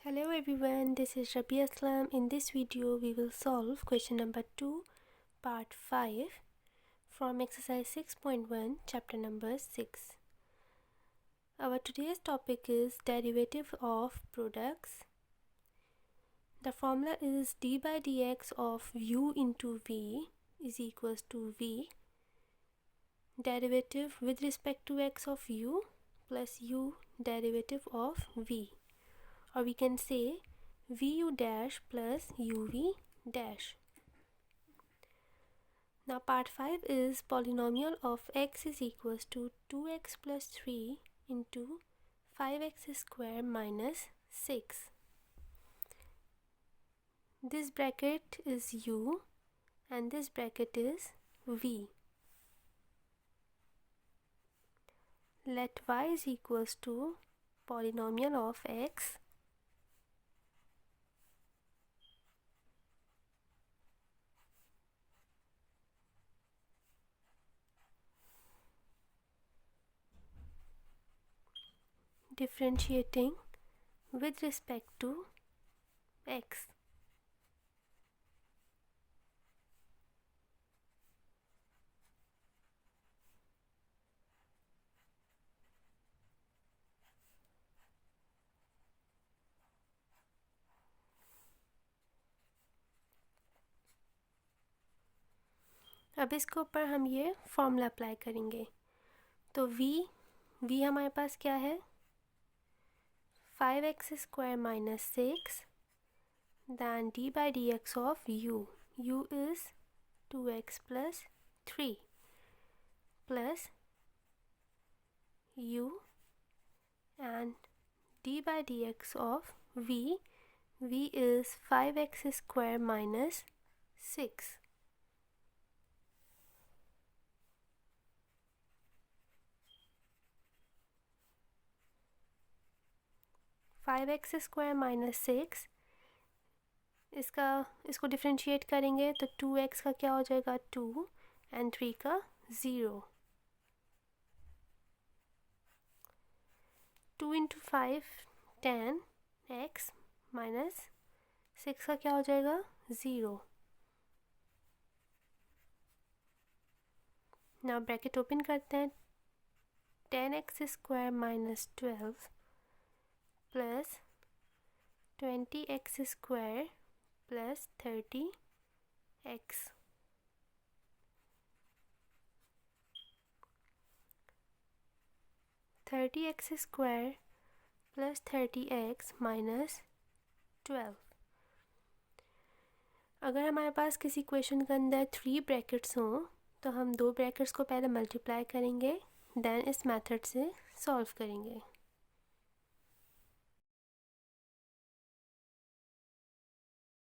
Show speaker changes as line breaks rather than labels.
Hello everyone, this is Rabi Aslam. In this video, we will solve question number 2, part 5 from exercise 6.1, chapter number 6. Our today's topic is derivative of products. The formula is d by dx of u into v is equals to v derivative with respect to x of u plus u derivative of v. Or we can say vu dash plus uv dash. Now part 5 is polynomial of x is equals to 2x plus 3 into 5x square minus 6. This bracket is u and this bracket is v. Let y is equals to polynomial of x differentiating with respect to x. अब इसके ऊपर हम ये formula apply करेंगे. तो v हमारे पास क्या है, 5x square minus 6 then d by dx of u is 2x plus 3 plus u and d by dx of v is 5x square minus 6. Five x square minus 6 इसको differentiate करेंगे तो 2x का क्या हो जाएगा 2 एंड 3 का 0. 2 into 5 10 x minus 6 का क्या हो जाएगा 0. नाउ ब्रैकेट ओपन करते हैं. 10x square minus 12 plus 20x square plus 30x. x square plus 30x minus 12. अगर हमारे पास किसी क्वेश्चन के अंदर 3 ब्रैकेट्स हों तो हम 2 ब्रैकेट्स को पहले मल्टीप्लाई करेंगे देन इस मेथड से सॉल्व करेंगे.